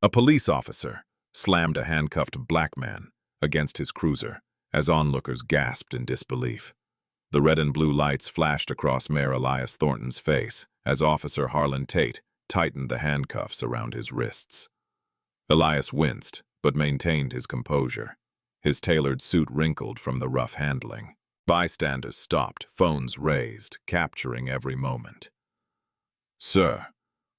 A police officer slammed a handcuffed black man against his cruiser as onlookers gasped in disbelief. The red and blue lights flashed across Mayor Elias Thornton's face as Officer Harlan Tate tightened the handcuffs around his wrists. Elias winced, but maintained his composure. His tailored suit wrinkled from the rough handling. Bystanders stopped, phones raised, capturing every moment. "Sir,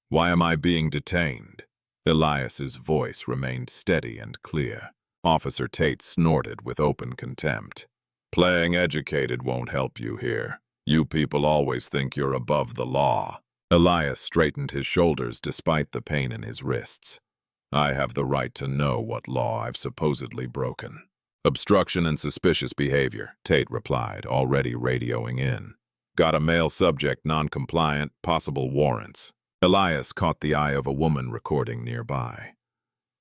why am I being detained?" Elias's voice remained steady and clear. Officer Tate snorted with open contempt. "Playing educated won't help you here. You people always think you're above the law." Elias straightened his shoulders despite the pain in his wrists. "I have the right to know what law I've supposedly broken." "Obstruction and suspicious behavior," Tate replied, already radioing in. "Got a male subject, non-compliant, possible warrants." Elias caught the eye of a woman recording nearby.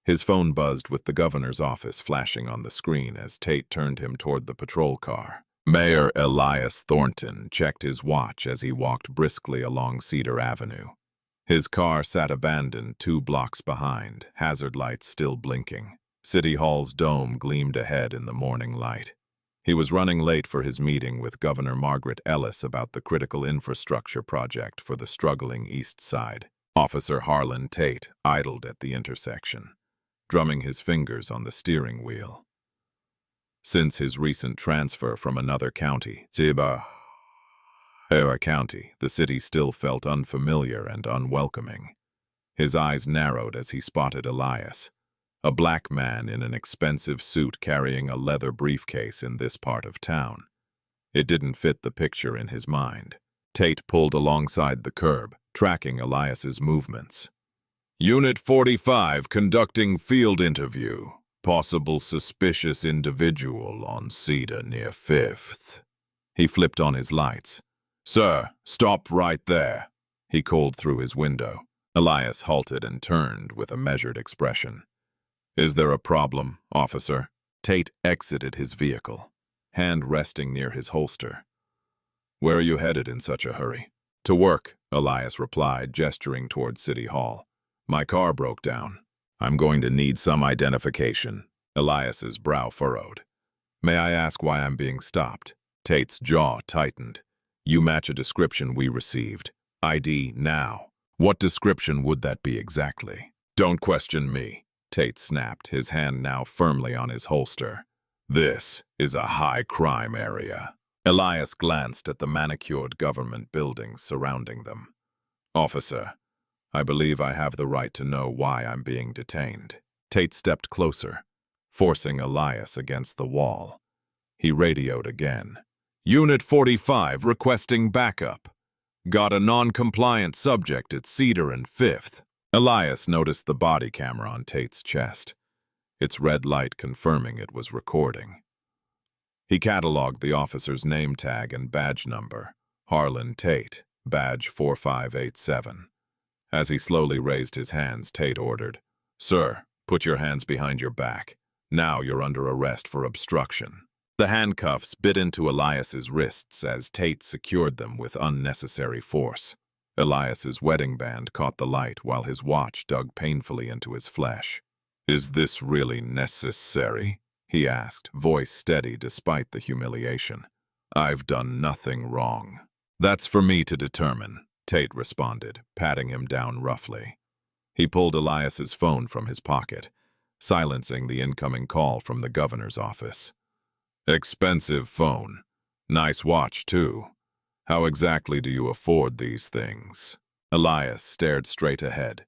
His phone buzzed with the governor's office flashing on the screen as Tate turned him toward the patrol car. Mayor Elias Thornton checked his watch as he walked briskly along Cedar Avenue. His car sat abandoned 2 blocks behind, hazard lights still blinking. City Hall's dome gleamed ahead in the morning light. He was running late for his meeting with Governor Margaret Ellis about the critical infrastructure project for the struggling East Side. Officer Harlan Tate idled at the intersection, drumming his fingers on the steering wheel. Since his recent transfer from another county, Ziba County, the city still felt unfamiliar and unwelcoming. His eyes narrowed as he spotted Elias, a black man in an expensive suit carrying a leather briefcase in this part of town. It didn't fit the picture in his mind. Tate pulled alongside the curb, tracking Elias's movements. "Unit 45 conducting field interview. Possible suspicious individual on Cedar near 5th. He flipped on his lights. "Sir, stop right there," he called through his window. Elias halted and turned with a measured expression. "Is there a problem, officer?" Tate exited his vehicle, hand resting near his holster. "Where are you headed in such a hurry?" "To work," Elias replied, gesturing toward City Hall. "My car broke down. I'm going to need some identification." Elias's brow furrowed. "May I ask why I'm being stopped?" Tate's jaw tightened. "You match a description we received. ID now." "What description would that be exactly?" "Don't question me," Tate snapped, his hand now firmly on his holster. "This is a high-crime area." Elias glanced at the manicured government buildings surrounding them. "Officer, I believe I have the right to know why I'm being detained." Tate stepped closer, forcing Elias against the wall. He radioed again. "Unit 45 requesting backup. Got a non-compliant subject at Cedar and 5th. Elias noticed the body camera on Tate's chest, its red light confirming it was recording. He cataloged the officer's name tag and badge number. Harlan Tate, badge 4587. As he slowly raised his hands, Tate ordered, "Sir, put your hands behind your back. Now you're under arrest for obstruction." The handcuffs bit into Elias's wrists as Tate secured them with unnecessary force. Elias's wedding band caught the light while his watch dug painfully into his flesh. "Is this really necessary?" he asked, voice steady despite the humiliation. "I've done nothing wrong." "That's for me to determine," Tate responded, patting him down roughly. He pulled Elias's phone from his pocket, silencing the incoming call from the governor's office. "Expensive phone. Nice watch, too. How exactly do you afford these things?" Elias stared straight ahead,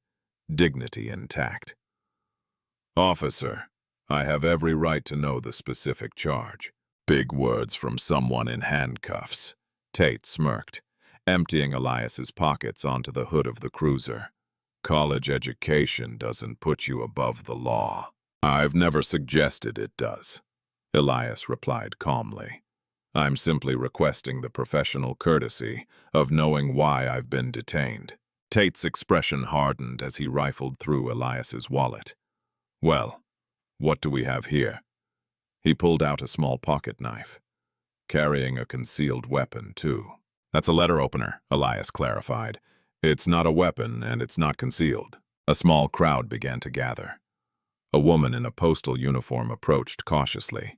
dignity intact. "Officer, I have every right to know the specific charge." Big words from someone in handcuffs. Tate smirked, emptying Elias's pockets onto the hood of the cruiser. "College education doesn't put you above the law." "I've never suggested it does," Elias replied calmly. "I'm simply requesting the professional courtesy of knowing why I've been detained." Tate's expression hardened as he rifled through Elias's wallet. "Well, what do we have here?" He pulled out a small pocket knife, carrying a concealed weapon, too. "That's a letter opener," Elias clarified. "It's not a weapon, and it's not concealed." A small crowd began to gather. A woman in a postal uniform approached cautiously.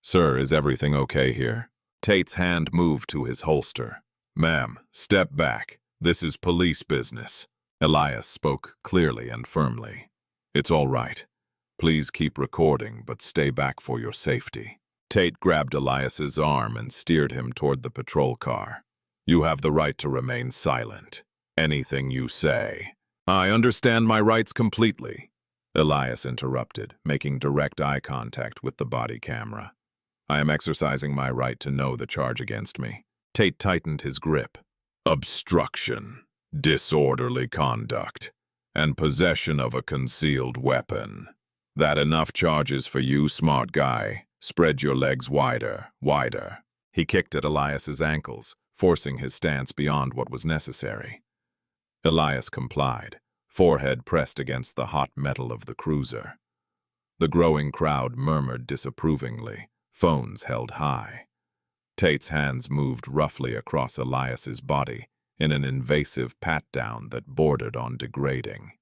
"Sir, is everything okay here?" Tate's hand moved to his holster. "Ma'am, step back. This is police business." Elias spoke clearly and firmly. "It's all right. Please keep recording, but stay back for your safety." Tate grabbed Elias's arm and steered him toward the patrol car. "You have the right to remain silent. Anything you say." "I understand my rights completely," Elias interrupted, making direct eye contact with the body camera. "I am exercising my right to know the charge against me." Tate tightened his grip. "Obstruction, disorderly conduct, and possession of a concealed weapon. That enough charges for you, smart guy? Spread your legs wider, wider." He kicked at Elias's ankles, forcing his stance beyond what was necessary. Elias complied, forehead pressed against the hot metal of the cruiser. The growing crowd murmured disapprovingly, phones held high. Tate's hands moved roughly across Elias's body in an invasive pat-down that bordered on degrading.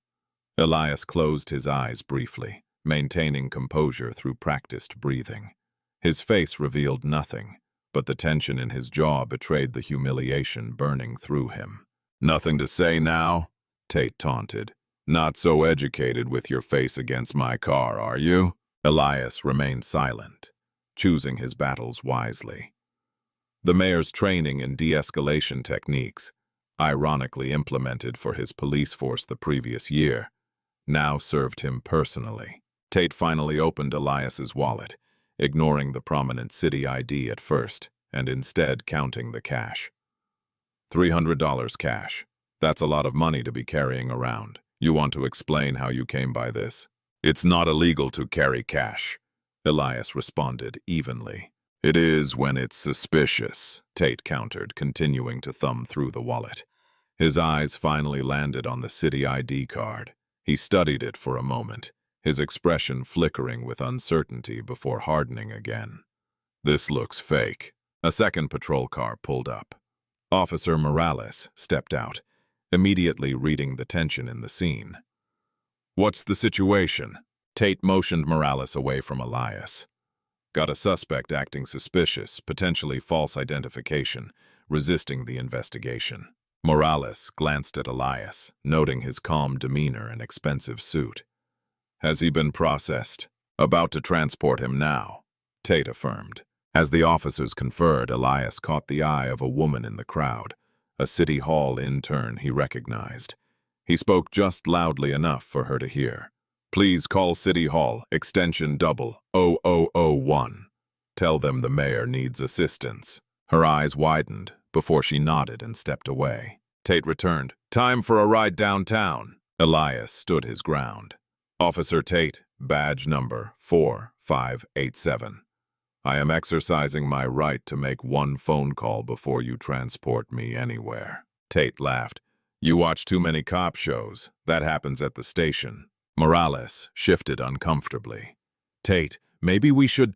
Elias closed his eyes briefly, maintaining composure through practiced breathing. His face revealed nothing, but the tension in his jaw betrayed the humiliation burning through him. "Nothing to say now?" Tate taunted. "Not so educated with your face against my car, are you?" Elias remained silent, choosing his battles wisely. The mayor's training in de-escalation techniques, ironically implemented for his police force the previous year, now served him personally. Tate finally opened Elias's wallet, ignoring the prominent city ID at first, and instead counting the cash. $300 cash. That's a lot of money to be carrying around. You want to explain how you came by this? "It's not illegal to carry cash," Elias responded evenly. "It is when it's suspicious," Tate countered, continuing to thumb through the wallet. His eyes finally landed on the city ID card. He studied it for a moment, his expression flickering with uncertainty before hardening again. "This looks fake." A second patrol car pulled up. Officer Morales stepped out, immediately reading the tension in the scene. "What's the situation?" Tate motioned Morales away from Elias. "Got a suspect acting suspicious, potentially false identification, resisting the investigation." Morales glanced at Elias, noting his calm demeanor and expensive suit. "Has he been processed?" "About to transport him now," Tate affirmed. As the officers conferred, Elias caught the eye of a woman in the crowd, a city hall intern he recognized. He spoke just loudly enough for her to hear. "Please call City Hall, extension 0001. Tell them the mayor needs assistance." Her eyes widened before she nodded and stepped away. Tate returned. "Time for a ride downtown." Elias stood his ground. "Officer Tate, badge number 4587. I am exercising my right to make one phone call before you transport me anywhere." Tate laughed. "You watch too many cop shows. That happens at the station." Morales shifted uncomfortably. "Tate, maybe we should—"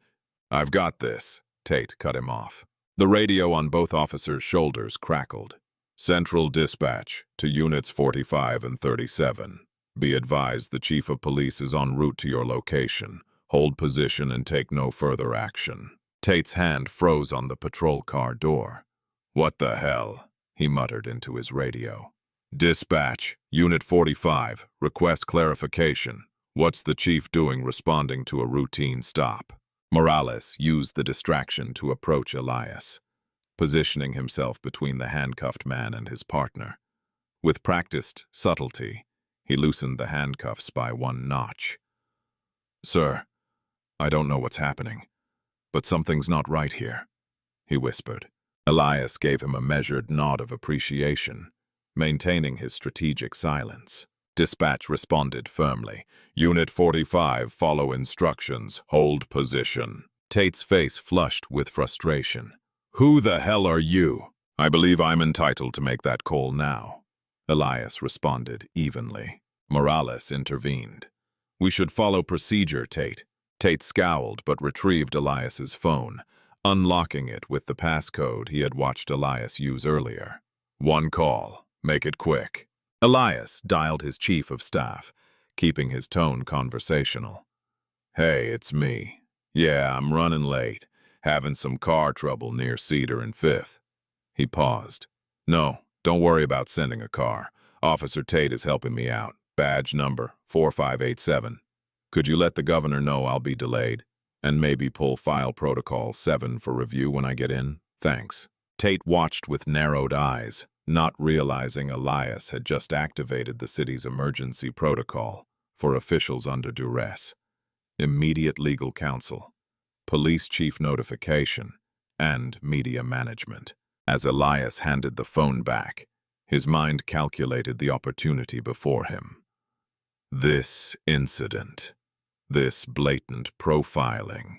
"I've got this," Tate cut him off. The radio on both officers' shoulders crackled. "Central dispatch to units 45 and 37. Be advised the chief of police is en route to your location. Hold position and take no further action." Tate's hand froze on the patrol car door. "What the hell?" he muttered into his radio. "Dispatch, Unit 45, request clarification. What's the chief doing responding to a routine stop?" Morales used the distraction to approach Elias, positioning himself between the handcuffed man and his partner. With practiced subtlety, he loosened the handcuffs by one notch. "Sir, I don't know what's happening, but something's not right here," he whispered. Elias gave him a measured nod of appreciation, maintaining his strategic silence. Dispatch responded firmly. "Unit 45, follow instructions. Hold position." Tate's face flushed with frustration. "Who the hell are you?" "I believe I'm entitled to make that call now," Elias responded evenly. Morales intervened. "We should follow procedure, Tate." Tate scowled but retrieved Elias's phone, unlocking it with the passcode he had watched Elias use earlier. "One call. Make it quick." Elias dialed his chief of staff, keeping his tone conversational. "Hey, it's me. Yeah, I'm running late. Having some car trouble near Cedar and 5th. He paused. "No, don't worry about sending a car. Officer Tate is helping me out. Badge number 4587. Could you let the governor know I'll be delayed? And maybe pull file protocol 7 for review when I get in? Thanks." Tate watched with narrowed eyes, not realizing Elias had just activated the city's emergency protocol for officials under duress. Immediate legal counsel, police chief notification, and media management. As Elias handed the phone back, his mind calculated the opportunity before him. This incident, this blatant profiling,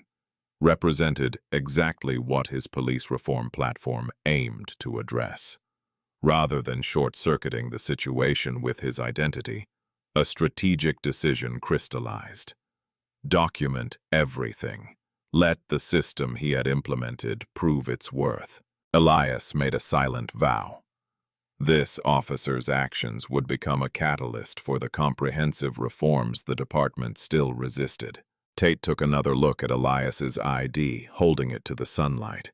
represented exactly what his police reform platform aimed to address. Rather than short-circuiting the situation with his identity, a strategic decision crystallized. Document everything. Let the system he had implemented prove its worth. Elias made a silent vow. This officer's actions would become a catalyst for the comprehensive reforms the department still resisted. Tate took another look at Elias's ID, holding it to the sunlight.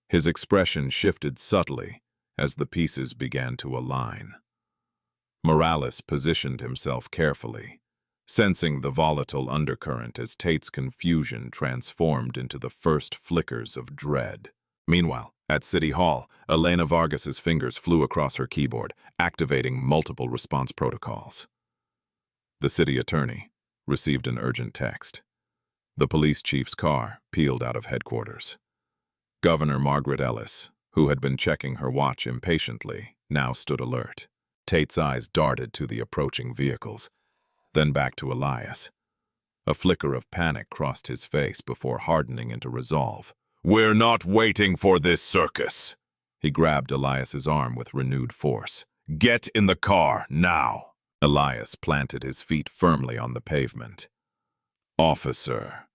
His expression shifted subtly as the pieces began to align. Morales positioned himself carefully, sensing the volatile undercurrent as Tate's confusion transformed into the first flickers of dread. Meanwhile, at City Hall, Elena Vargas's fingers flew across her keyboard, activating multiple response protocols. The city attorney received an urgent text. The police chief's car peeled out of headquarters. Governor Margaret Ellis, who had been checking her watch impatiently, now stood alert. Tate's eyes darted to the approaching vehicles, then back to Elias. A flicker of panic crossed his face before hardening into resolve. "We're not waiting for this circus!" He grabbed Elias's arm with renewed force. "Get in the car, now!" Elias planted his feet firmly on the pavement. "Officer,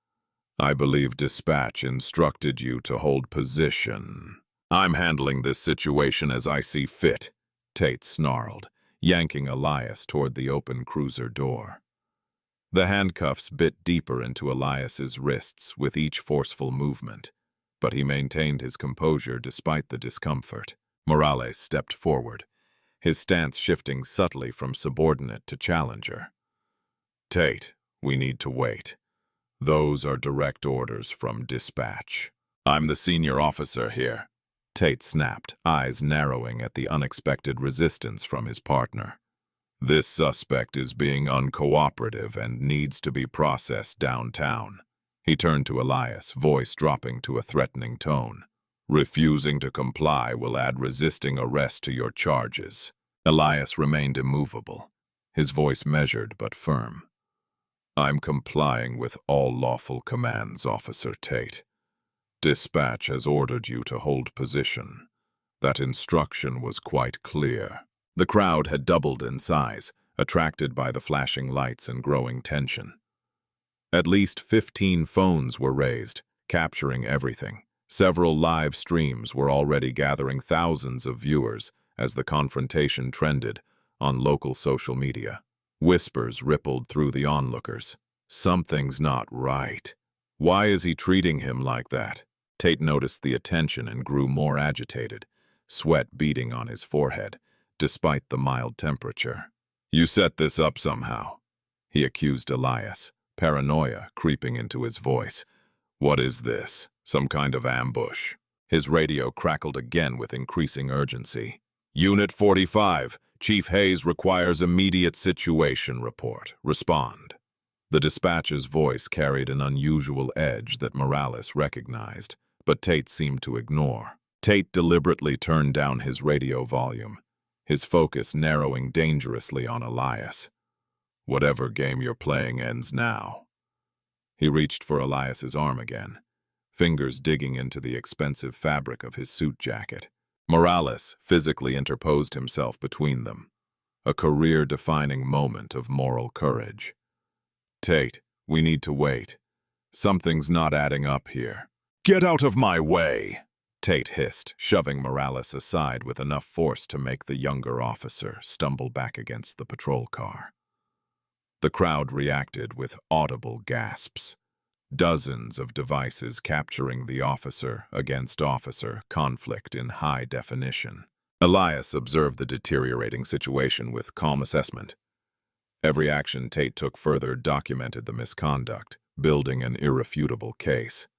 I believe dispatch instructed you to hold position." "I'm handling this situation as I see fit," Tate snarled, yanking Elias toward the open cruiser door. The handcuffs bit deeper into Elias's wrists with each forceful movement, but he maintained his composure despite the discomfort. Morales stepped forward, his stance shifting subtly from subordinate to challenger. "Tate, we need to wait. Those are direct orders from dispatch." "I'm the senior officer here," Tate snapped, eyes narrowing at the unexpected resistance from his partner. "This suspect is being uncooperative and needs to be processed downtown." He turned to Elias, voice dropping to a threatening tone. "Refusing to comply will add resisting arrest to your charges." Elias remained immovable, his voice measured but firm. "I'm complying with all lawful commands, Officer Tate. Dispatch has ordered you to hold position. That instruction was quite clear." The crowd had doubled in size, attracted by the flashing lights and growing tension. At least 15 phones were raised, capturing everything. Several live streams were already gathering thousands of viewers as the confrontation trended on local social media. Whispers rippled through the onlookers. "Something's not right. Why is he treating him like that?" Tate noticed the attention and grew more agitated, sweat beading on his forehead, despite the mild temperature. "You set this up somehow," he accused Elias, paranoia creeping into his voice. "What is this? Some kind of ambush?" His radio crackled again with increasing urgency. "Unit 45, Chief Hayes requires immediate situation report. Respond." The dispatcher's voice carried an unusual edge that Morales recognized, but Tate seemed to ignore. Tate deliberately turned down his radio volume, his focus narrowing dangerously on Elias. "Whatever game you're playing ends now." He reached for Elias's arm again, fingers digging into the expensive fabric of his suit jacket. Morales physically interposed himself between them, a career-defining moment of moral courage. "Tate, we need to wait. Something's not adding up here." "Get out of my way!" Tate hissed, shoving Morales aside with enough force to make the younger officer stumble back against the patrol car. The crowd reacted with audible gasps. Dozens of devices capturing the officer-against-officer conflict in high definition. Elias observed the deteriorating situation with calm assessment. Every action Tate took further documented the misconduct, building an irrefutable case.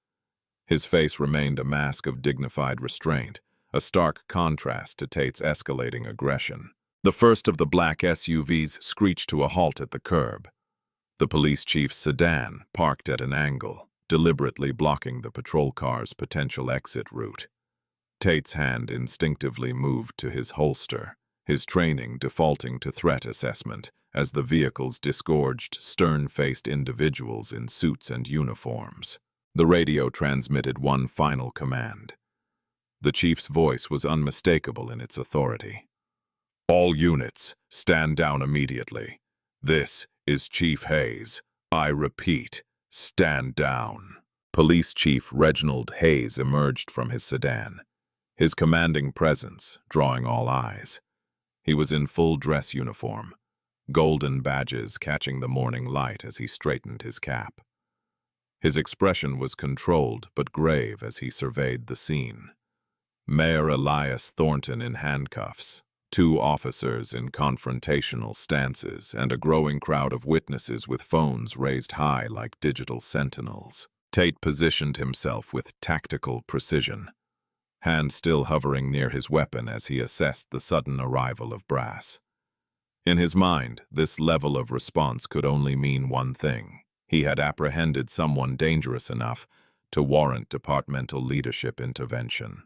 His face remained a mask of dignified restraint, a stark contrast to Tate's escalating aggression. The first of the black SUVs screeched to a halt at the curb. The police chief's sedan parked at an angle, deliberately blocking the patrol car's potential exit route. Tate's hand instinctively moved to his holster, his training defaulting to threat assessment as the vehicles disgorged stern-faced individuals in suits and uniforms. The radio transmitted one final command. The chief's voice was unmistakable in its authority. "All units, stand down immediately. This is Chief Hayes. I repeat, stand down." Police Chief Reginald Hayes emerged from his sedan, his commanding presence drawing all eyes. He was in full dress uniform, golden badges catching the morning light as he straightened his cap. His expression was controlled but grave as he surveyed the scene. Mayor Elias Thornton in handcuffs, two officers in confrontational stances, and a growing crowd of witnesses with phones raised high like digital sentinels. Tate positioned himself with tactical precision, hand still hovering near his weapon as he assessed the sudden arrival of brass. In his mind, this level of response could only mean one thing. He had apprehended someone dangerous enough to warrant departmental leadership intervention.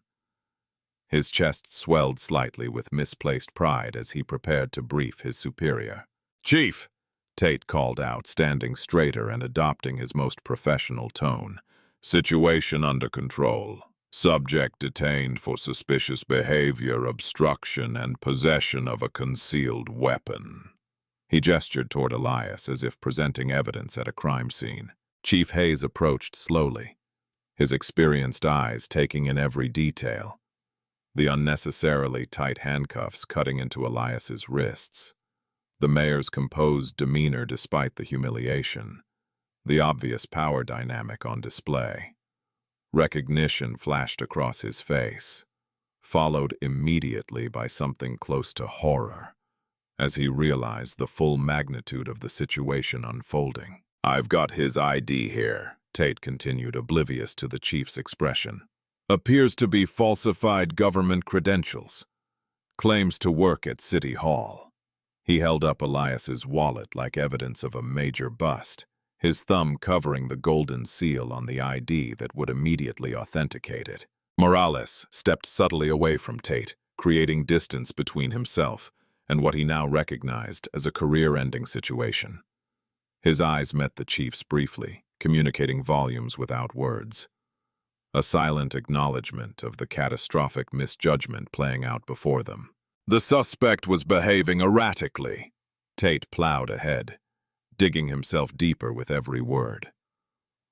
His chest swelled slightly with misplaced pride as he prepared to brief his superior. "Chief!" Tate called out, standing straighter and adopting his most professional tone. "Situation under control. Subject detained for suspicious behavior, obstruction, and possession of a concealed weapon." He gestured toward Elias as if presenting evidence at a crime scene. Chief Hayes approached slowly, his experienced eyes taking in every detail. The unnecessarily tight handcuffs cutting into Elias's wrists, the mayor's composed demeanor despite the humiliation, the obvious power dynamic on display. Recognition flashed across his face, followed immediately by something close to horror, as he realized the full magnitude of the situation unfolding. "I've got his ID here," Tate continued, oblivious to the chief's expression. "Appears to be falsified government credentials. Claims to work at City Hall." He held up Elias's wallet like evidence of a major bust, his thumb covering the golden seal on the ID that would immediately authenticate it. Morales stepped subtly away from Tate, creating distance between himself and what he now recognized as a career-ending situation. His eyes met the chief's briefly, communicating volumes without words. A silent acknowledgement of the catastrophic misjudgment playing out before them. "The suspect was behaving erratically." Tate plowed ahead, digging himself deeper with every word.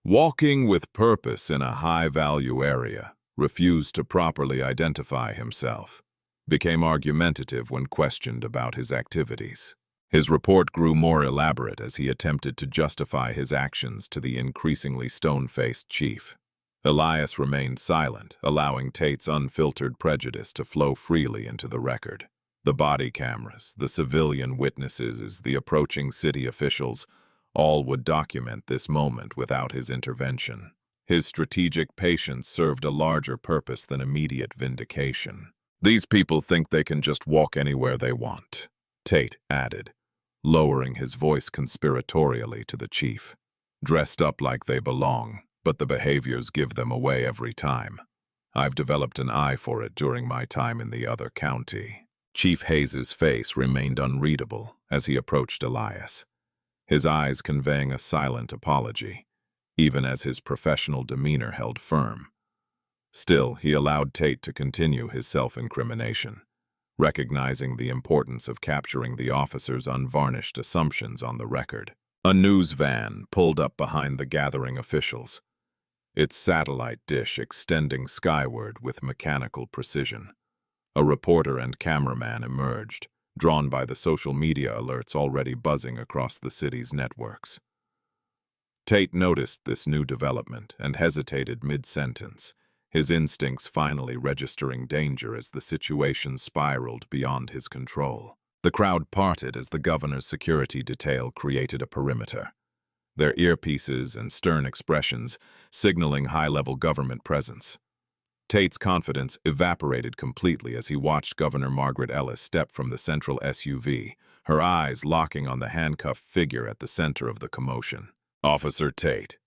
"Walking with purpose in a high-value area, refused to properly identify himself, became argumentative when questioned about his activities." His report grew more elaborate as he attempted to justify his actions to the increasingly stone-faced chief. Elias remained silent, allowing Tate's unfiltered prejudice to flow freely into the record. The body cameras, the civilian witnesses, the approaching city officials, all would document this moment without his intervention. His strategic patience served a larger purpose than immediate vindication. "These people think they can just walk anywhere they want," Tate added, lowering his voice conspiratorially to the chief. "Dressed up like they belong, but the behaviors give them away every time. I've developed an eye for it during my time in the other county." Chief Hayes's face remained unreadable as he approached Elias, his eyes conveying a silent apology, even as his professional demeanor held firm. Still, he allowed Tate to continue his self-incrimination, recognizing the importance of capturing the officer's unvarnished assumptions on the record. A news van pulled up behind the gathering officials, its satellite dish extending skyward with mechanical precision. A reporter and cameraman emerged, drawn by the social media alerts already buzzing across the city's networks. Tate noticed this new development and hesitated mid-sentence, his instincts finally registering danger as the situation spiraled beyond his control. The crowd parted as the governor's security detail created a perimeter, their earpieces and stern expressions signaling high-level government presence. Tate's confidence evaporated completely as he watched Governor Margaret Ellis step from the central SUV, her eyes locking on the handcuffed figure at the center of the commotion. "Officer Tate,"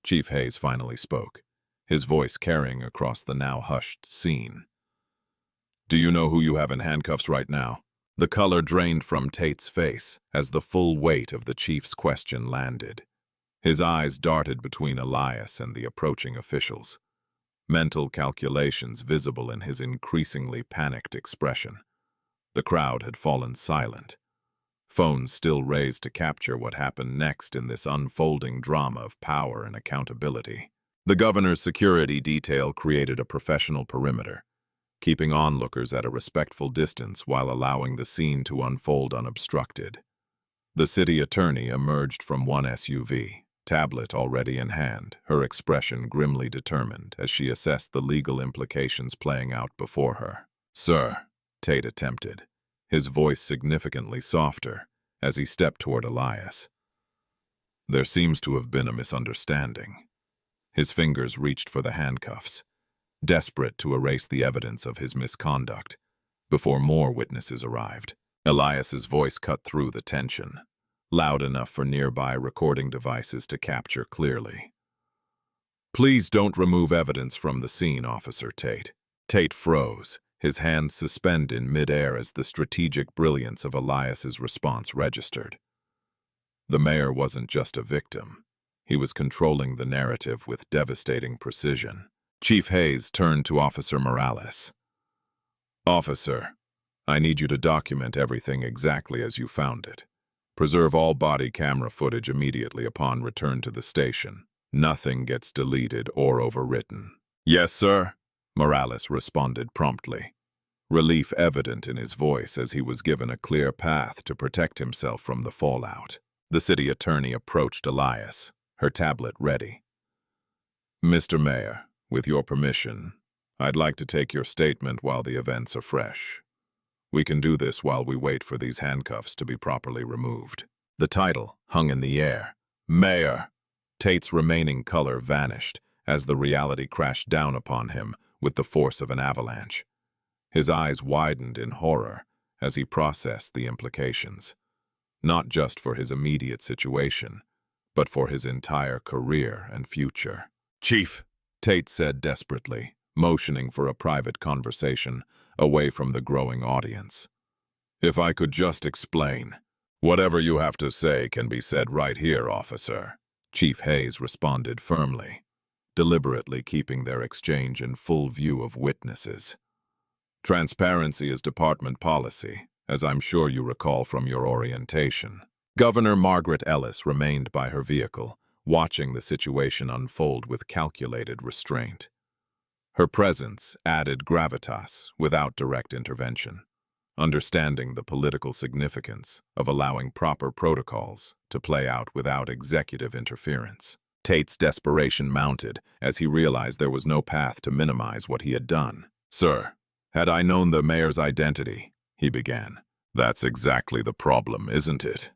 Chief Hayes finally spoke, his voice carrying across the now hushed scene. "Do you know who you have in handcuffs right now?" The color drained from Tate's face as the full weight of the chief's question landed. His eyes darted between Elias and the approaching officials, mental calculations visible in his increasingly panicked expression. The crowd had fallen silent, phones still raised to capture what happened next in this unfolding drama of power and accountability. The governor's security detail created a professional perimeter, keeping onlookers at a respectful distance while allowing the scene to unfold unobstructed. The city attorney emerged from one SUV, tablet already in hand, her expression grimly determined as she assessed the legal implications playing out before her. "Sir," Tate attempted, his voice significantly softer as he stepped toward Elias. "There seems to have been a misunderstanding." His fingers reached for the handcuffs, desperate to erase the evidence of his misconduct before more witnesses arrived. Elias's voice cut through the tension, loud enough for nearby recording devices to capture clearly. "Please don't remove evidence from the scene, Officer Tate." Tate froze, his hands suspended in midair as the strategic brilliance of Elias's response registered. The mayor wasn't just a victim. He was controlling the narrative with devastating precision. Chief Hayes turned to Officer Morales. "Officer, I need you to document everything exactly as you found it. Preserve all body camera footage immediately upon return to the station. Nothing gets deleted or overwritten." "Yes, sir," Morales responded promptly, relief evident in his voice as he was given a clear path to protect himself from the fallout. The city attorney approached Elias, her tablet ready. "Mr. Mayor, with your permission, I'd like to take your statement while the events are fresh. We can do this while we wait for these handcuffs to be properly removed." The title hung in the air. "Mayor!" Tate's remaining color vanished as the reality crashed down upon him with the force of an avalanche. His eyes widened in horror as he processed the implications, not just for his immediate situation, but for his entire career and future. "Chief," Tate said desperately, motioning for a private conversation away from the growing audience. "If I could just explain." "Whatever you have to say can be said right here, officer," Chief Hayes responded firmly, deliberately keeping their exchange in full view of witnesses. "Transparency is department policy, as I'm sure you recall from your orientation." Governor Margaret Ellis remained by her vehicle, watching the situation unfold with calculated restraint. Her presence added gravitas without direct intervention, understanding the political significance of allowing proper protocols to play out without executive interference. Tate's desperation mounted as he realized there was no path to minimize what he had done. "Sir, had I known the mayor's identity," he began. "That's exactly the problem, isn't it?"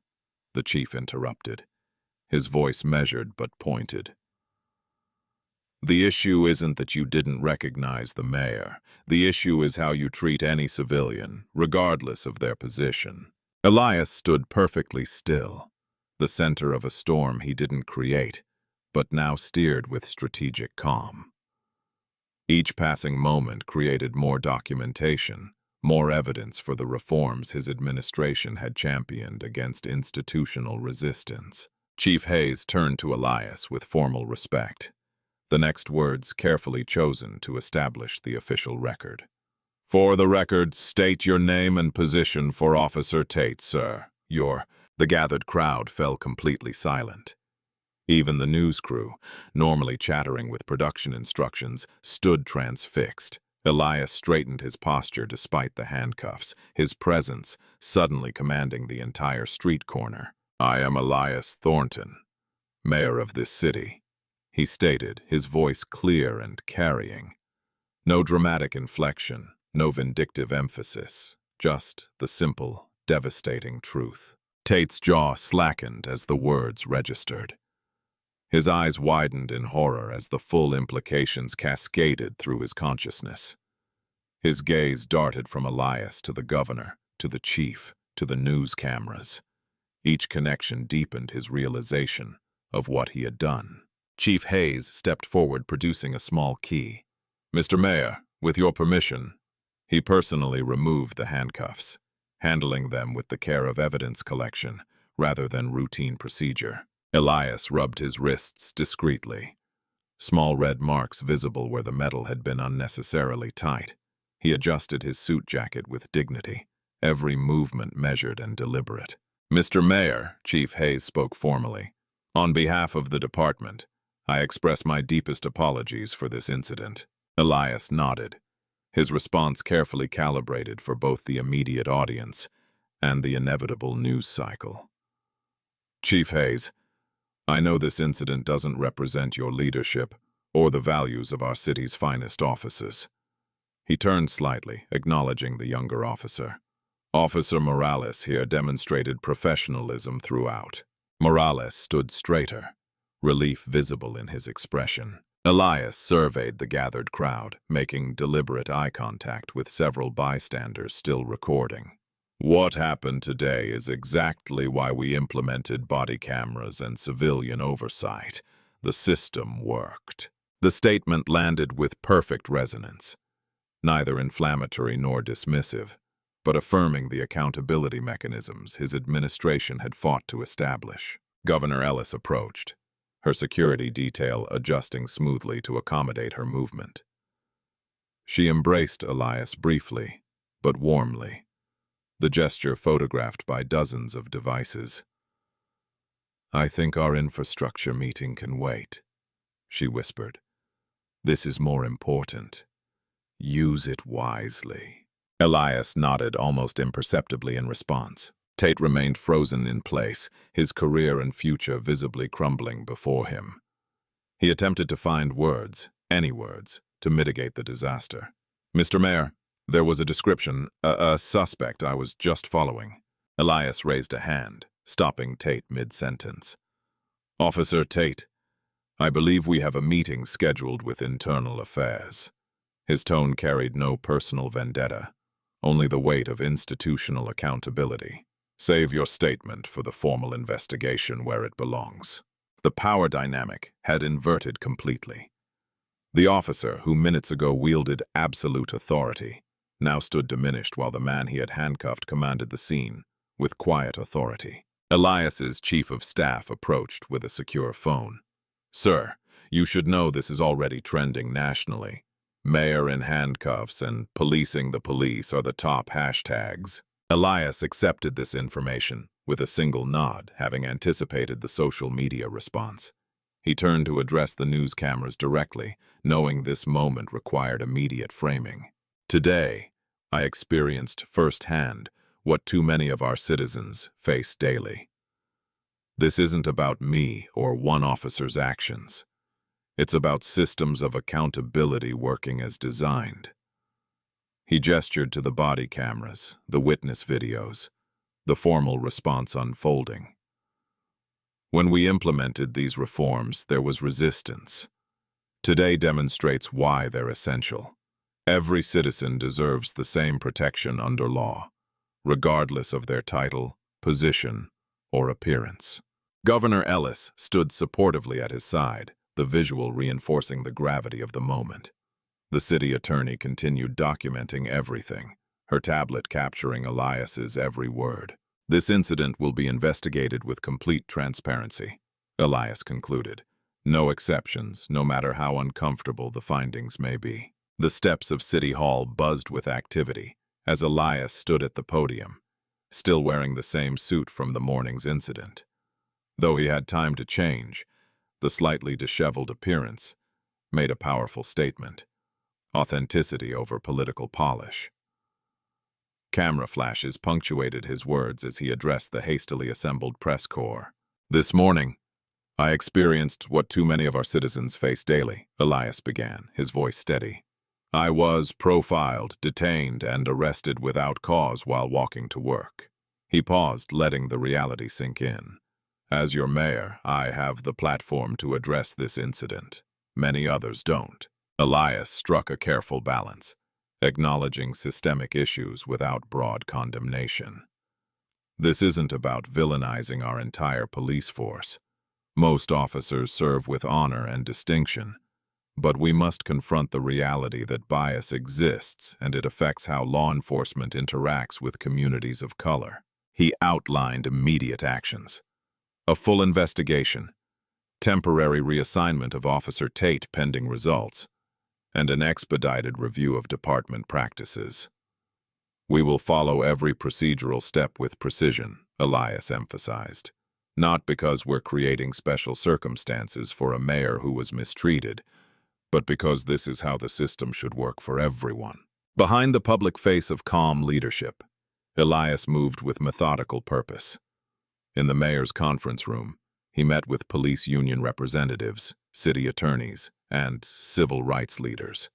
the chief interrupted, his voice measured but pointed. "The issue isn't that you didn't recognize the mayor. The issue is how you treat any civilian, regardless of their position." Elias stood perfectly still, the center of a storm he didn't create, but now steered with strategic calm. Each passing moment created more documentation, more evidence for the reforms his administration had championed against institutional resistance. Chief Hayes turned to Elias with formal respect, the next words carefully chosen to establish the official record. "For the record, state your name and position for Officer Tate, sir." The gathered crowd fell completely silent. Even the news crew, normally chattering with production instructions, stood transfixed. Elias straightened his posture despite the handcuffs, his presence suddenly commanding the entire street corner. "I am Elias Thornton, mayor of this city," he stated, his voice clear and carrying. No dramatic inflection, no vindictive emphasis, just the simple, devastating truth. Tate's jaw slackened as the words registered. His eyes widened in horror as the full implications cascaded through his consciousness. His gaze darted from Elias to the governor, to the chief, to the news cameras. Each connection deepened his realization of what he had done. Chief Hayes stepped forward, producing a small key. "Mr. Mayor, with your permission." He personally removed the handcuffs, handling them with the care of evidence collection rather than routine procedure. Elias rubbed his wrists discreetly, small red marks visible where the metal had been unnecessarily tight. He adjusted his suit jacket with dignity, every movement measured and deliberate. "Mr. Mayor," Chief Hayes spoke formally, "on behalf of the department, I express my deepest apologies for this incident." Elias nodded, his response carefully calibrated for both the immediate audience and the inevitable news cycle. "Chief Hayes, I know this incident doesn't represent your leadership or the values of our city's finest officers." He turned slightly, acknowledging the younger officer. "Officer Morales here demonstrated professionalism throughout." Morales stood straighter, relief visible in his expression. Elias surveyed the gathered crowd, making deliberate eye contact with several bystanders still recording. "What happened today is exactly why we implemented body cameras and civilian oversight. The system worked." The statement landed with perfect resonance, neither inflammatory nor dismissive, but affirming the accountability mechanisms his administration had fought to establish. Governor Ellis approached, her security detail adjusting smoothly to accommodate her movement. She embraced Elias briefly, but warmly, the gesture photographed by dozens of devices. "I think our infrastructure meeting can wait," she whispered. "This is more important. Use it wisely." Elias nodded almost imperceptibly in response. Tate remained frozen in place, his career and future visibly crumbling before him. He attempted to find words, any words, to mitigate the disaster. "Mr. Mayor, there was a description, a suspect I was just following." Elias raised a hand, stopping Tate mid-sentence. "Officer Tate, I believe we have a meeting scheduled with Internal Affairs." His tone carried no personal vendetta, only the weight of institutional accountability. "Save your statement for the formal investigation where it belongs." The power dynamic had inverted completely. The officer, who minutes ago wielded absolute authority, now stood diminished while the man he had handcuffed commanded the scene with quiet authority. Elias's chief of staff approached with a secure phone. "Sir, you should know this is already trending nationally. Mayor in handcuffs and policing the police are the top hashtags." Elias accepted this information with a single nod, having anticipated the social media response. He turned to address the news cameras directly, knowing this moment required immediate framing. "Today, I experienced firsthand what too many of our citizens face daily. This isn't about me or one officer's actions. It's about systems of accountability working as designed." He gestured to the body cameras, the witness videos, the formal response unfolding. "When we implemented these reforms, there was resistance. Today demonstrates why they're essential. Every citizen deserves the same protection under law, regardless of their title, position, or appearance." Governor Ellis stood supportively at his side, the visual reinforcing the gravity of the moment. The city attorney continued documenting everything, her tablet capturing Elias's every word. "This incident will be investigated with complete transparency," Elias concluded. "No exceptions, no matter how uncomfortable the findings may be." The steps of City Hall buzzed with activity as Elias stood at the podium, still wearing the same suit from the morning's incident. Though he had time to change, The slightly disheveled appearance made a powerful statement. Authenticity over political polish. Camera flashes punctuated his words as he addressed the hastily assembled press corps. "This morning, I experienced what too many of our citizens face daily," Elias began, his voice steady. "I was profiled, detained, and arrested without cause while walking to work." He paused, letting the reality sink in. "As your mayor, I have the platform to address this incident. Many others don't." Elias struck a careful balance, acknowledging systemic issues without broad condemnation. "This isn't about villainizing our entire police force. Most officers serve with honor and distinction, but we must confront the reality that bias exists and it affects how law enforcement interacts with communities of color." He outlined immediate actions. A full investigation, temporary reassignment of Officer Tate pending results, and an expedited review of department practices. "We will follow every procedural step with precision," Elias emphasized. "Not because we're creating special circumstances for a mayor who was mistreated, but because this is how the system should work for everyone." Behind the public face of calm leadership, Elias moved with methodical purpose. In the mayor's conference room, he met with police union representatives, city attorneys, and civil rights leaders.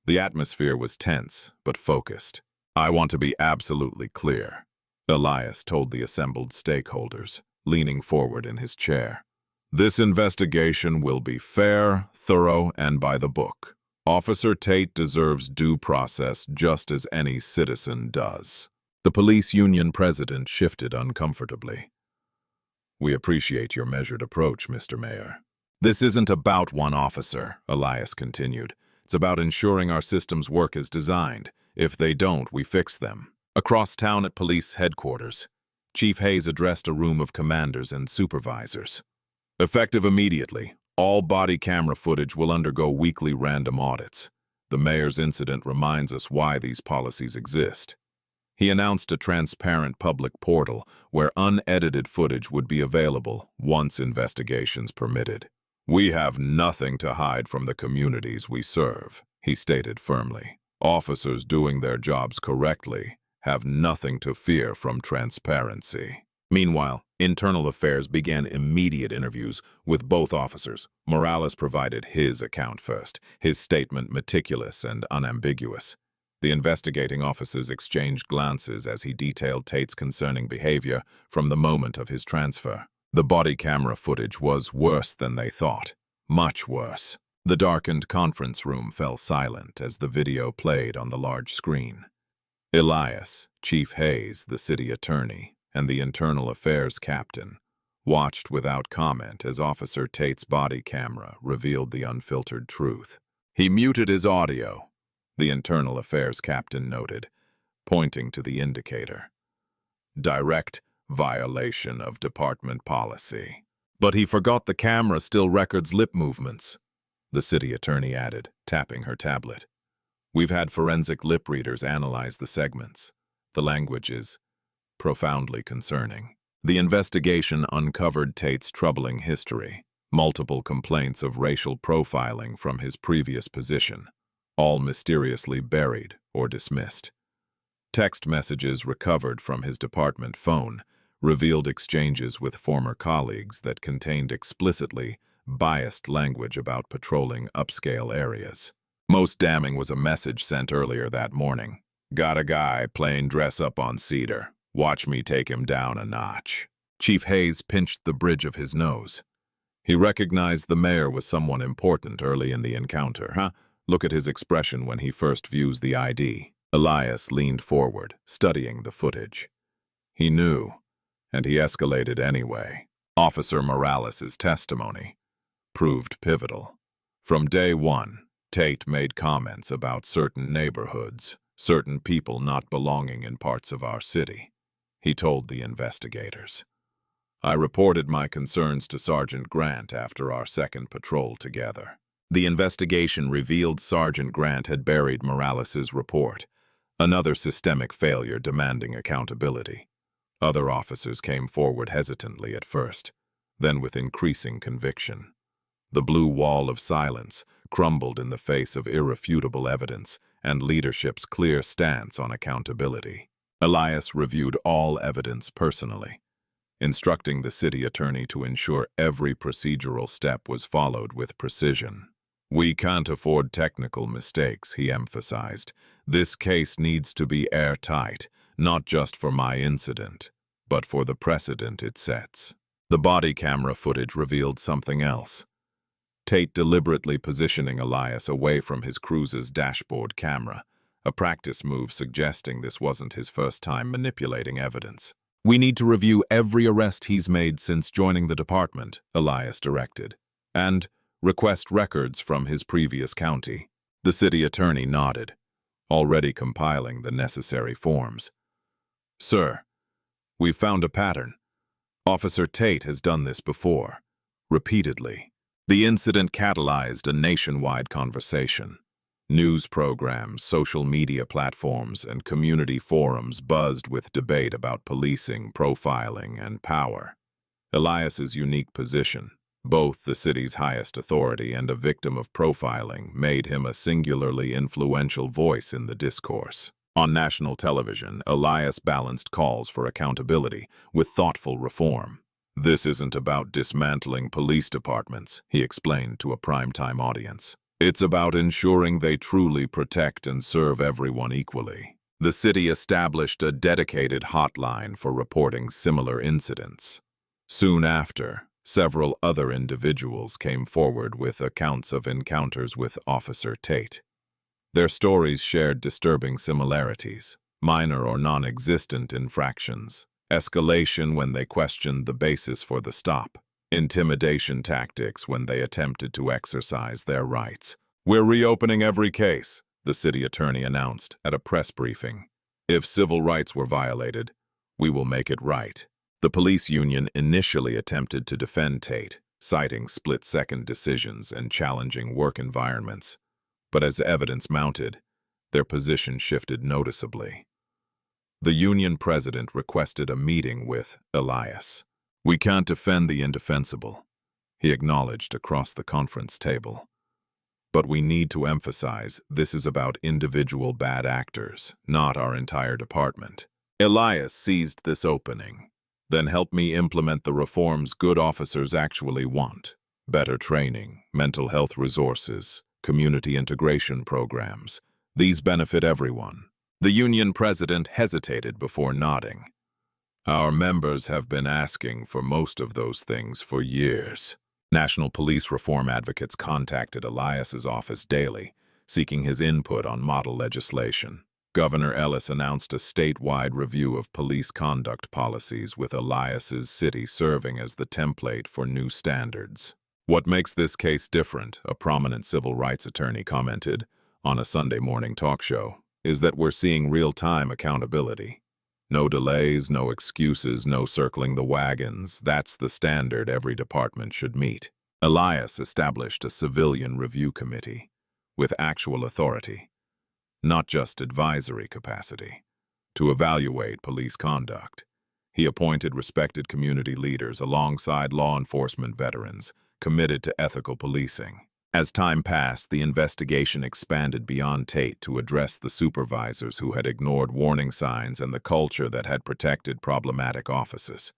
The atmosphere was tense, but focused. "I want to be absolutely clear," Elias told the assembled stakeholders, leaning forward in his chair. "This investigation will be fair, thorough, and by the book. Officer Tate deserves due process just as any citizen does." The police union president shifted uncomfortably. "We appreciate your measured approach, Mr. Mayor." "This isn't about one officer," Elias continued. "It's about ensuring our systems work as designed. If they don't, we fix them." Across town at police headquarters, Chief Hayes addressed a room of commanders and supervisors. "Effective immediately, all body camera footage will undergo weekly random audits. The mayor's incident reminds us why these policies exist." He announced a transparent public portal where unedited footage would be available once investigations permitted. "We have nothing to hide from the communities we serve," he stated firmly. "Officers doing their jobs correctly have nothing to fear from transparency." Meanwhile, Internal Affairs began immediate interviews with both officers. Morales provided his account first, his statement meticulous and unambiguous. The investigating officers exchanged glances as he detailed Tate's concerning behavior from the moment of his transfer. The body camera footage was worse than they thought. Much worse. The darkened conference room fell silent as the video played on the large screen. Elias, Chief Hayes, the city attorney, and the Internal Affairs captain watched without comment as Officer Tate's body camera revealed the unfiltered truth. "He muted his audio," the Internal Affairs captain noted, pointing to the indicator. "Direct violation of department policy." "But he forgot the camera still records lip movements," the city attorney added, tapping her tablet. "We've had forensic lip readers analyze the segments. The language is profoundly concerning." The investigation uncovered Tate's troubling history, multiple complaints of racial profiling from his previous position, all mysteriously buried or dismissed. Text messages recovered from his department phone revealed exchanges with former colleagues that contained explicitly biased language about patrolling upscale areas. Most damning was a message sent earlier that morning. "Got a guy playing dress-up on Cedar. Watch me take him down a notch." Chief Hayes pinched the bridge of his nose. He recognized the mayor was someone important early in the encounter, Look at his expression when he first views the ID. Elias leaned forward, studying the footage. He knew, and he escalated anyway. Officer Morales' testimony proved pivotal. From day one, Tate made comments about certain neighborhoods, certain people not belonging in parts of our city. He told the investigators. "I reported my concerns to Sergeant Grant after our second patrol together." The investigation revealed Sergeant Grant had buried Morales' report, another systemic failure demanding accountability. Other officers came forward hesitantly at first, then with increasing conviction. The blue wall of silence crumbled in the face of irrefutable evidence and leadership's clear stance on accountability. Elias reviewed all evidence personally, instructing the city attorney to ensure every procedural step was followed with precision. "We can't afford technical mistakes," he emphasized. "This case needs to be airtight, not just for my incident, but for the precedent it sets." The body camera footage revealed something else. Tate deliberately positioning Elias away from his cruiser's dashboard camera, a practice move suggesting this wasn't his first time manipulating evidence. "We need to review every arrest he's made since joining the department," Elias directed, "and request records from his previous county." The city attorney nodded, already compiling the necessary forms. "Sir, we've found a pattern. Officer Tate has done this before, repeatedly." The incident catalyzed a nationwide conversation. News programs, social media platforms, and community forums buzzed with debate about policing, profiling, and power. Elias's unique position, both the city's highest authority and a victim of profiling, made him a singularly influential voice in the discourse. On national television, Elias balanced calls for accountability with thoughtful reform. "This isn't about dismantling police departments," he explained to a primetime audience. "It's about ensuring they truly protect and serve everyone equally." The city established a dedicated hotline for reporting similar incidents. Soon after, several other individuals came forward with accounts of encounters with Officer Tate. Their stories shared disturbing similarities: minor or non-existent infractions, escalation when they questioned the basis for the stop, intimidation tactics when they attempted to exercise their rights. "We're reopening every case," the city attorney announced at a press briefing. "If civil rights were violated, we will make it right." The police union initially attempted to defend Tate, citing split-second decisions and challenging work environments. But as evidence mounted, their position shifted noticeably. The union president requested a meeting with Elias. "We can't defend the indefensible," he acknowledged across the conference table. "But we need to emphasize this is about individual bad actors, not our entire department." Elias seized this opening. "Then help me implement the reforms good officers actually want. Better training, mental health resources, community integration programs. These benefit everyone." The union president hesitated before nodding. "Our members have been asking for most of those things for years." National police reform advocates contacted Elias's office daily, seeking his input on model legislation. Governor Ellis announced a statewide review of police conduct policies, with Elias's city serving as the template for new standards. "What makes this case different," a prominent civil rights attorney commented on a Sunday morning talk show, "is that we're seeing real-time accountability. No delays, no excuses, no circling the wagons. That's the standard every department should meet." Elias established a civilian review committee with actual authority, not just advisory capacity, to evaluate police conduct. He appointed respected community leaders alongside law enforcement veterans committed to ethical policing. As time passed, the investigation expanded beyond Tate to address the supervisors who had ignored warning signs and the culture that had protected problematic officers.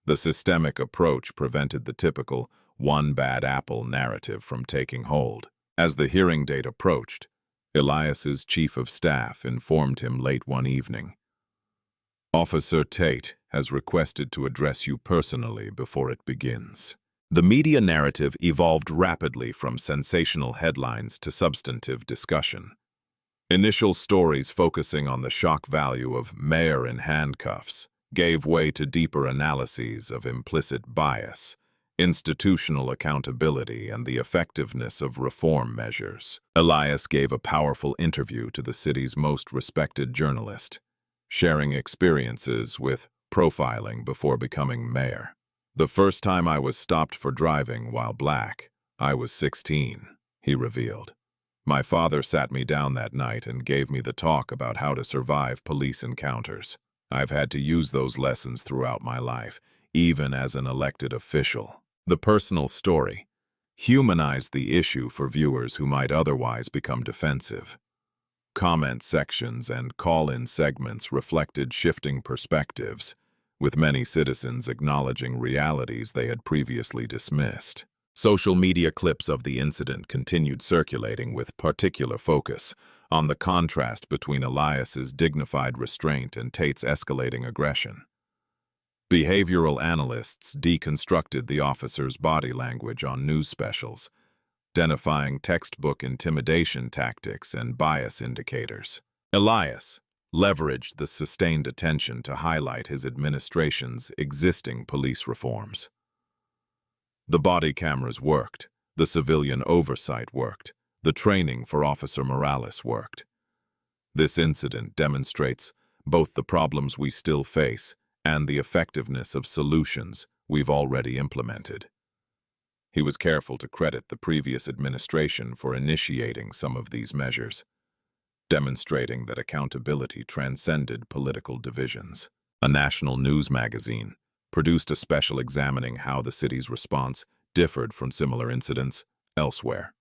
The systemic approach prevented the typical one bad apple narrative from taking hold. As the hearing date approached, Elias's chief of staff informed him late one evening, "Officer Tate has requested to address you personally before it begins." The media narrative evolved rapidly from sensational headlines to substantive discussion. Initial stories focusing on the shock value of "mayor in handcuffs" gave way to deeper analyses of implicit bias, institutional accountability, and the effectiveness of reform measures. Elias gave a powerful interview to the city's most respected journalist, sharing experiences with profiling before becoming mayor. "The first time I was stopped for driving while black, I was 16, he revealed. "My father sat me down that night and gave me the talk about how to survive police encounters. I've had to use those lessons throughout my life, even as an elected official." The personal story, humanized the issue for viewers who might otherwise become defensive. Comment sections and call-in segments reflected shifting perspectives, with many citizens acknowledging realities they had previously dismissed. Social media clips of the incident continued circulating with particular focus on the contrast between Elias's dignified restraint and Tate's escalating aggression. Behavioral analysts deconstructed the officer's body language on news specials, identifying textbook intimidation tactics and bias indicators. Elias leveraged the sustained attention to highlight his administration's existing police reforms. The body cameras worked, the civilian oversight worked, the training for Officer Morales worked. This incident demonstrates both the problems we still face and the effectiveness of solutions we've already implemented. He was careful to credit the previous administration for initiating some of these measures, demonstrating that accountability transcended political divisions. A national news magazine produced a special examining how the city's response differed from similar incidents elsewhere.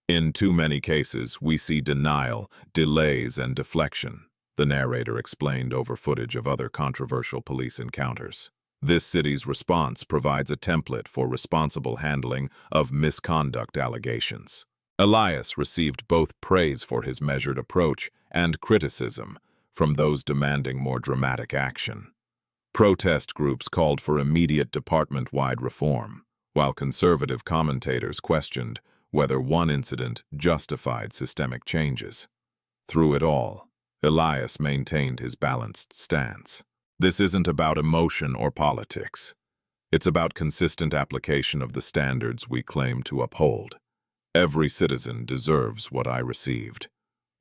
In too many cases, we see denial, delays, and deflection, the narrator explained over footage of other controversial police encounters. This city's response provides a template for responsible handling of misconduct allegations. Elias received both praise for his measured approach and criticism from those demanding more dramatic action. Protest groups called for immediate department-wide reform, while conservative commentators questioned whether one incident justified systemic changes. Through it all, Elias maintained his balanced stance. This isn't about emotion or politics. It's about consistent application of the standards we claim to uphold. Every citizen deserves what I received: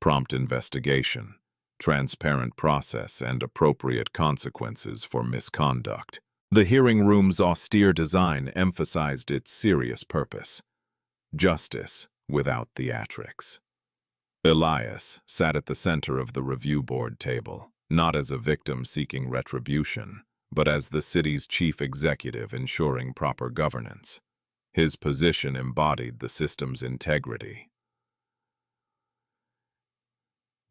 prompt investigation, transparent process, and appropriate consequences for misconduct. The hearing room's austere design emphasized its serious purpose: justice without theatrics. Elias sat at the center of the review board table, not as a victim seeking retribution, but as the city's chief executive ensuring proper governance. His position embodied the system's integrity,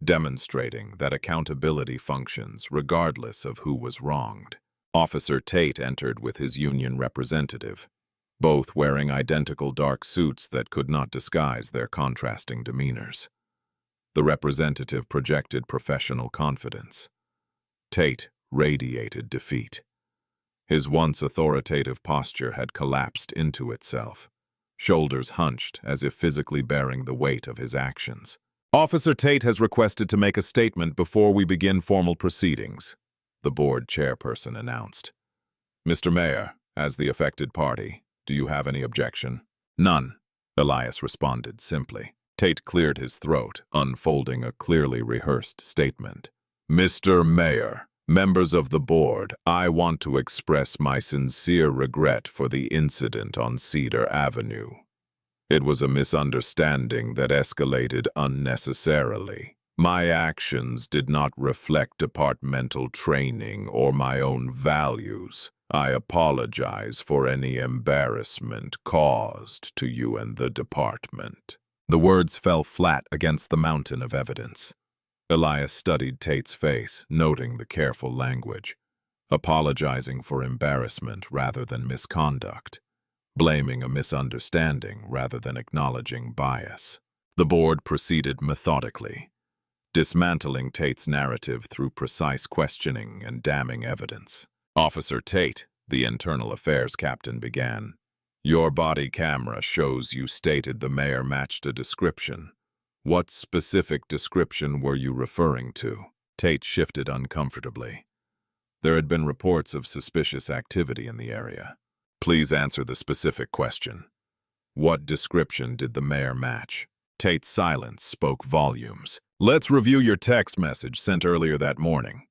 demonstrating that accountability functions regardless of who was wronged. Officer Tate entered with his union representative, both wearing identical dark suits that could not disguise their contrasting demeanors. The representative projected professional confidence. Tate radiated defeat. His once authoritative posture had collapsed into itself, shoulders hunched as if physically bearing the weight of his actions. Officer Tate has requested to make a statement before we begin formal proceedings, the board chairperson announced. Mr. Mayor, as the affected party, do you have any objection? None, Elias responded simply. Tate cleared his throat, unfolding a clearly rehearsed statement. Mr. Mayor, members of the board, I want to express my sincere regret for the incident on Cedar Avenue. It was a misunderstanding that escalated unnecessarily. My actions did not reflect departmental training or my own values. I apologize for any embarrassment caused to you and the department. The words fell flat against the mountain of evidence. Elias studied Tate's face, noting the careful language, apologizing for embarrassment rather than misconduct, blaming a misunderstanding rather than acknowledging bias. The board proceeded methodically, dismantling Tate's narrative through precise questioning and damning evidence. Officer Tate, the internal affairs captain, began. Your body camera shows you stated the mayor matched a description. What specific description were you referring to? Tate shifted uncomfortably. There had been reports of suspicious activity in the area. Please answer the specific question. What description did the mayor match? Tate's silence spoke volumes. Let's review your text message sent earlier that morning,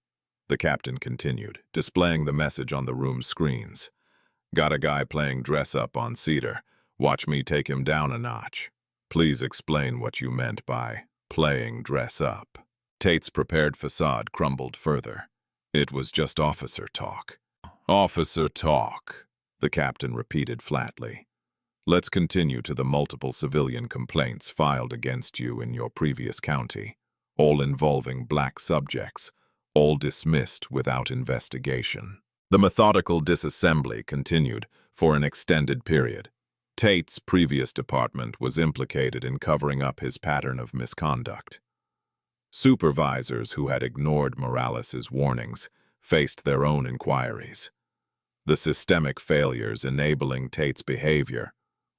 the captain continued, displaying the message on the room's screens. Got a guy playing dress-up on Cedar. Watch me take him down a notch. Please explain what you meant by playing dress-up. Tate's prepared facade crumbled further. It was just officer talk. Officer talk, the captain repeated flatly. Let's continue to the multiple civilian complaints filed against you in your previous county, all involving black subjects, all dismissed without investigation. The methodical disassembly continued for an extended period. Tate's previous department was implicated in covering up his pattern of misconduct. Supervisors who had ignored Morales's warnings faced their own inquiries. The systemic failures enabling Tate's behavior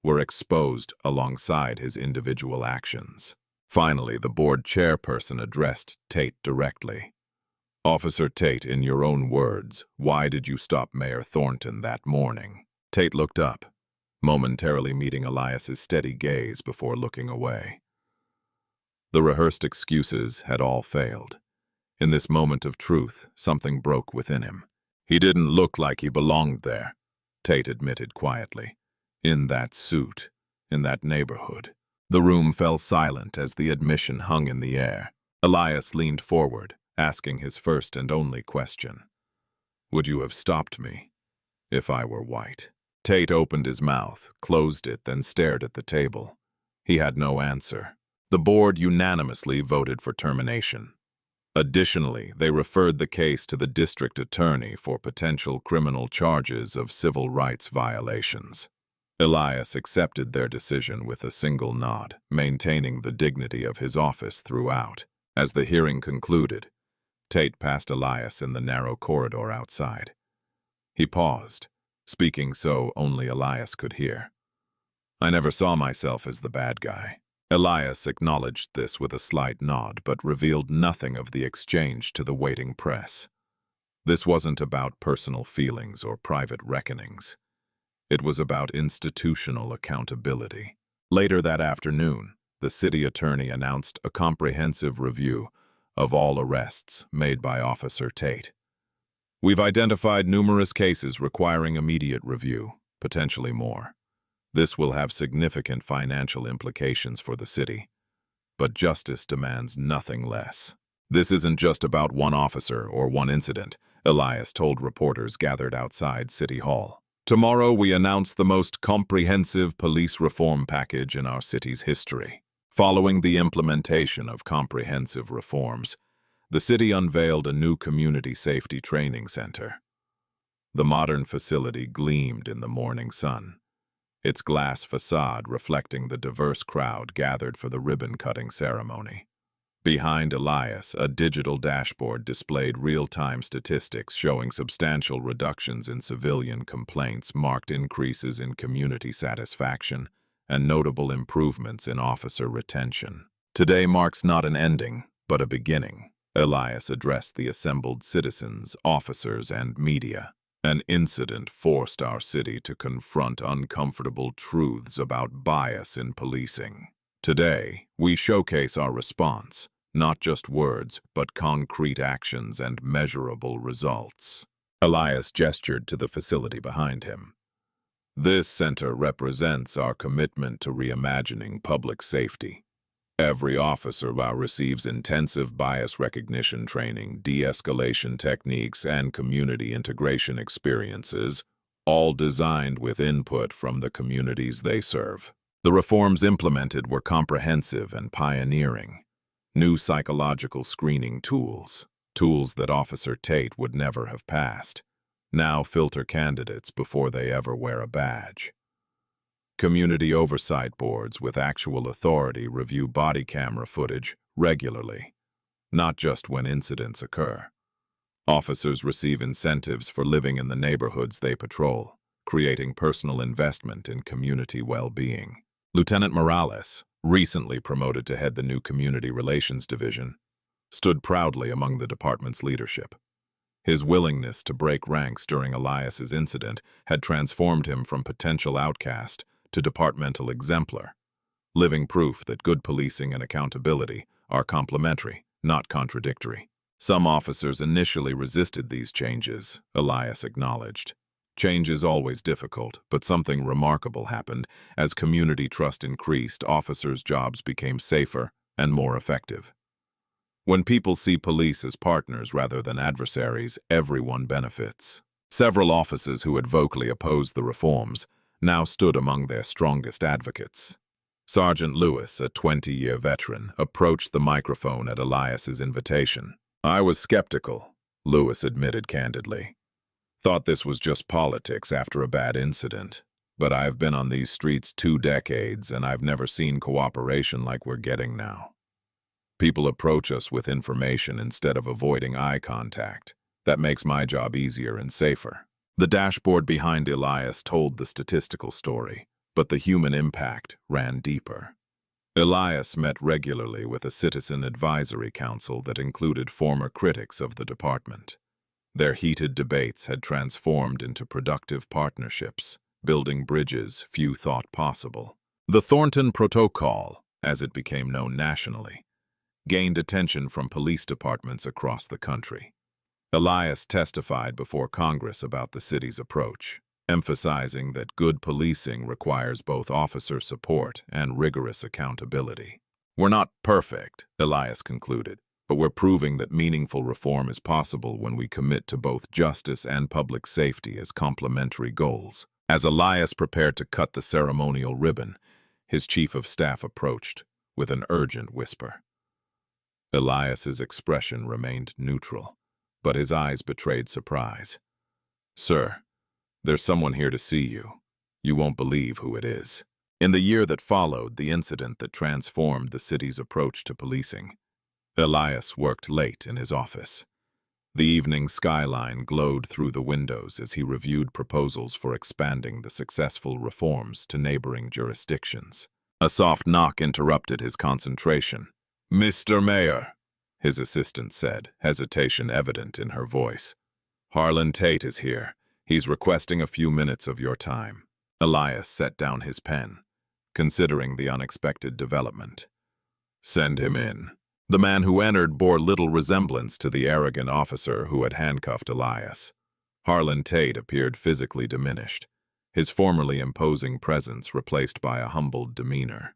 were exposed alongside his individual actions. Finally, the board chairperson addressed Tate directly. "Officer Tate, in your own words, why did you stop Mayor Thornton that morning?" Tate looked up, momentarily meeting Elias's steady gaze before looking away. The rehearsed excuses had all failed. In this moment of truth, something broke within him. "He didn't look like he belonged there," Tate admitted quietly. "In that suit, in that neighborhood." The room fell silent as the admission hung in the air. Elias leaned forward, asking his first and only question. "Would you have stopped me if I were white?" Tate opened his mouth, closed it, then stared at the table. He had no answer. The board unanimously voted for termination. Additionally, they referred the case to the district attorney for potential criminal charges of civil rights violations. Elias accepted their decision with a single nod, maintaining the dignity of his office throughout. As the hearing concluded, Tate passed Elias in the narrow corridor outside. He paused, speaking so only Elias could hear. "I never saw myself as the bad guy." Elias acknowledged this with a slight nod, but revealed nothing of the exchange to the waiting press. This wasn't about personal feelings or private reckonings. It was about institutional accountability. Later that afternoon, the city attorney announced a comprehensive review of all arrests made by Officer Tate. "We've identified numerous cases requiring immediate review, potentially more. This will have significant financial implications for the city, but justice demands nothing less." "This isn't just about one officer or one incident," Elias told reporters gathered outside City Hall. "Tomorrow we announce the most comprehensive police reform package in our city's history." Following the implementation of comprehensive reforms, the city unveiled a new community safety training center. The modern facility gleamed in the morning sun, its glass facade reflecting the diverse crowd gathered for the ribbon-cutting ceremony. Behind Elias, a digital dashboard displayed real-time statistics showing substantial reductions in civilian complaints, marked increases in community satisfaction, and notable improvements in officer retention. "Today marks not an ending, but a beginning," Elias addressed the assembled citizens, officers, and media. "An incident forced our city to confront uncomfortable truths about bias in policing. Today, we showcase our response, not just words, but concrete actions and measurable results." Elias gestured to the facility behind him. "This center represents our commitment to reimagining public safety. Every officer receives intensive bias recognition training, de-escalation techniques, and community integration experiences, all designed with input from the communities they serve." The reforms implemented were comprehensive and pioneering. New psychological screening tools that Officer Tate would never have passed, now filter candidates before they ever wear a badge. Community oversight boards with actual authority review body camera footage regularly, not just when incidents occur. Officers receive incentives for living in the neighborhoods they patrol, creating personal investment in community well-being. Lieutenant Morales, recently promoted to head the new Community Relations Division, stood proudly among the department's leadership. His willingness to break ranks during Elias's incident had transformed him from potential outcast to departmental exemplar, living proof that good policing and accountability are complementary, not contradictory. Some officers initially resisted these changes, Elias acknowledged. Change is always difficult, but something remarkable happened. As community trust increased, officers' jobs became safer and more effective. When people see police as partners rather than adversaries, everyone benefits. Several officers who had vocally opposed the reforms now stood among their strongest advocates. Sergeant Lewis, a 20-year veteran, approached the microphone at Elias's invitation. "I was skeptical," Lewis admitted candidly. "Thought this was just politics after a bad incident. But I've been on these streets 2 decades, and I've never seen cooperation like we're getting now. People approach us with information instead of avoiding eye contact. That makes my job easier and safer." The dashboard behind Elias told the statistical story, but the human impact ran deeper. Elias met regularly with a citizen advisory council that included former critics of the department. Their heated debates had transformed into productive partnerships, building bridges few thought possible. The Thornton Protocol, as it became known nationally, gained attention from police departments across the country. Elias testified before Congress about the city's approach, emphasizing that good policing requires both officer support and rigorous accountability. "We're not perfect," Elias concluded, "but we're proving that meaningful reform is possible when we commit to both justice and public safety as complementary goals." As Elias prepared to cut the ceremonial ribbon, his chief of staff approached with an urgent whisper. Elias's expression remained neutral, but his eyes betrayed surprise. "Sir, there's someone here to see you. You won't believe who it is." In the year that followed the incident that transformed the city's approach to policing, Elias worked late in his office. The evening skyline glowed through the windows as he reviewed proposals for expanding the successful reforms to neighboring jurisdictions. A soft knock interrupted his concentration. "Mr. Mayor," his assistant said, hesitation evident in her voice. "Harlan Tate is here. He's requesting a few minutes of your time." Elias set down his pen, considering the unexpected development. "Send him in." The man who entered bore little resemblance to the arrogant officer who had handcuffed Elias. Harlan Tate appeared physically diminished, his formerly imposing presence replaced by a humbled demeanor.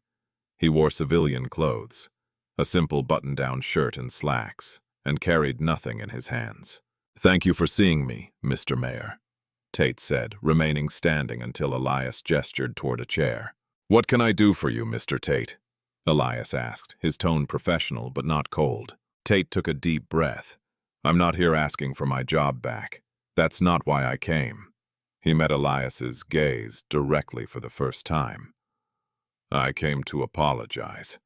He wore civilian clothes, a simple button-down shirt and slacks, and carried nothing in his hands. "Thank you for seeing me, Mr. Mayor," Tate said, remaining standing until Elias gestured toward a chair. "What can I do for you, Mr. Tate?" Elias asked, his tone professional but not cold. Tate took a deep breath. "I'm not here asking for my job back. That's not why I came." He met Elias's gaze directly for the first time. "I came to apologize.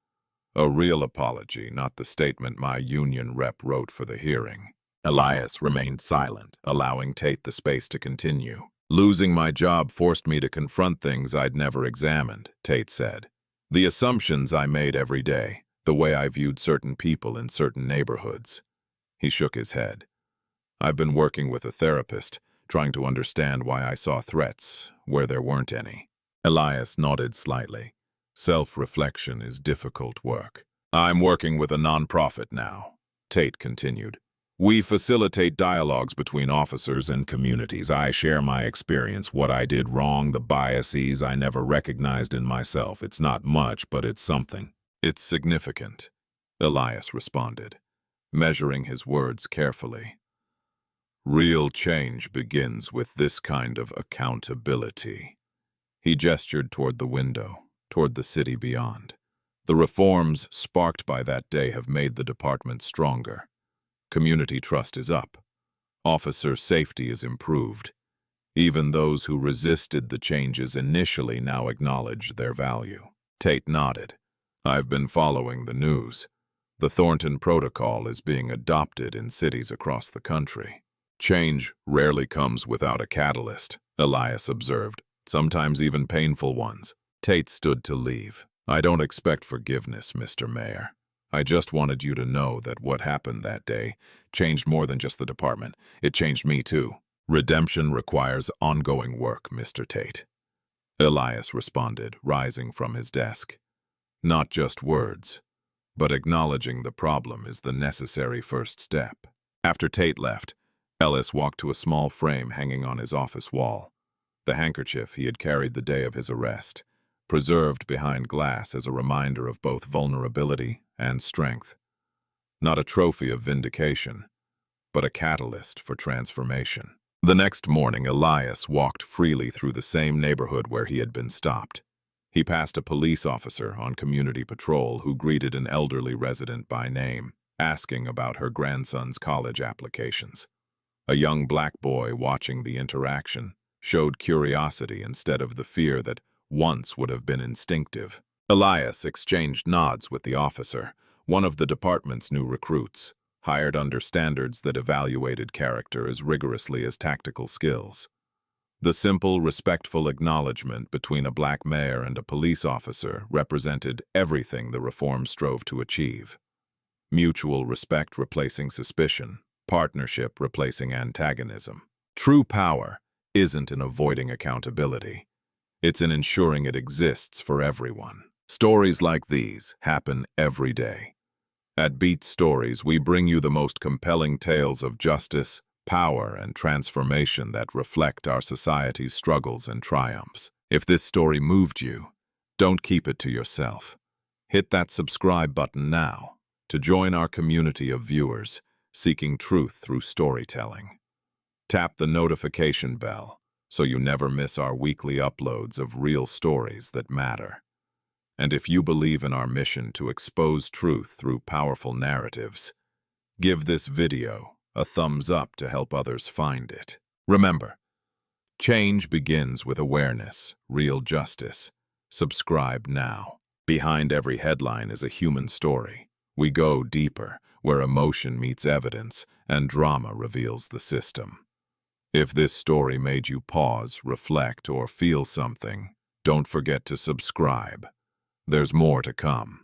A real apology, not the statement my union rep wrote for the hearing." Elias remained silent, allowing Tate the space to continue. "Losing my job forced me to confront things I'd never examined," Tate said. "The assumptions I made every day, the way I viewed certain people in certain neighborhoods." He shook his head. "I've been working with a therapist, trying to understand why I saw threats where there weren't any." Elias nodded slightly. "Self-reflection is difficult work." "I'm working with a nonprofit now," Tate continued. "We facilitate dialogues between officers and communities. I share my experience, what I did wrong, the biases I never recognized in myself. It's not much, but it's something." "It's significant," Elias responded, measuring his words carefully. "Real change begins with this kind of accountability." He gestured toward the window, toward the city beyond. "The reforms sparked by that day have made the department stronger. Community trust is up. Officer safety is improved. Even those who resisted the changes initially now acknowledge their value." Tate nodded. "I've been following the news. The Thornton Protocol is being adopted in cities across the country." "Change rarely comes without a catalyst," Elias observed, "sometimes even painful ones." Tate stood to leave. "I don't expect forgiveness, Mr. Mayor. I just wanted you to know that what happened that day changed more than just the department. It changed me too. Redemption requires ongoing work, Mr. Tate." Elias responded, rising from his desk. "Not just words, but acknowledging the problem is the necessary first step." After Tate left, Ellis walked to a small frame hanging on his office wall. The handkerchief he had carried the day of his arrest, preserved behind glass as a reminder of both vulnerability and strength. Not a trophy of vindication, but a catalyst for transformation. The next morning, Elias walked freely through the same neighborhood where he had been stopped. He passed a police officer on community patrol who greeted an elderly resident by name, asking about her grandson's college applications. A young black boy watching the interaction showed curiosity instead of the fear that once would have been instinctive. Elias exchanged nods with the officer, one of the department's new recruits, hired under standards that evaluated character as rigorously as tactical skills. The simple, respectful acknowledgement between a black mayor and a police officer represented everything the reform strove to achieve. Mutual respect replacing suspicion, partnership replacing antagonism. True power isn't in avoiding accountability. It's in ensuring it exists for everyone. Stories like these happen every day. At Beat Stories, we bring you the most compelling tales of justice, power, and transformation that reflect our society's struggles and triumphs. If this story moved you, don't keep it to yourself. Hit that subscribe button now to join our community of viewers seeking truth through storytelling. Tap the notification bell so you never miss our weekly uploads of real stories that matter. And if you believe in our mission to expose truth through powerful narratives, give this video a thumbs up to help others find it. Remember, change begins with awareness, real justice. Subscribe now. Behind every headline is a human story. We go deeper, where emotion meets evidence and drama reveals the system. If this story made you pause, reflect, or feel something, don't forget to subscribe. There's more to come.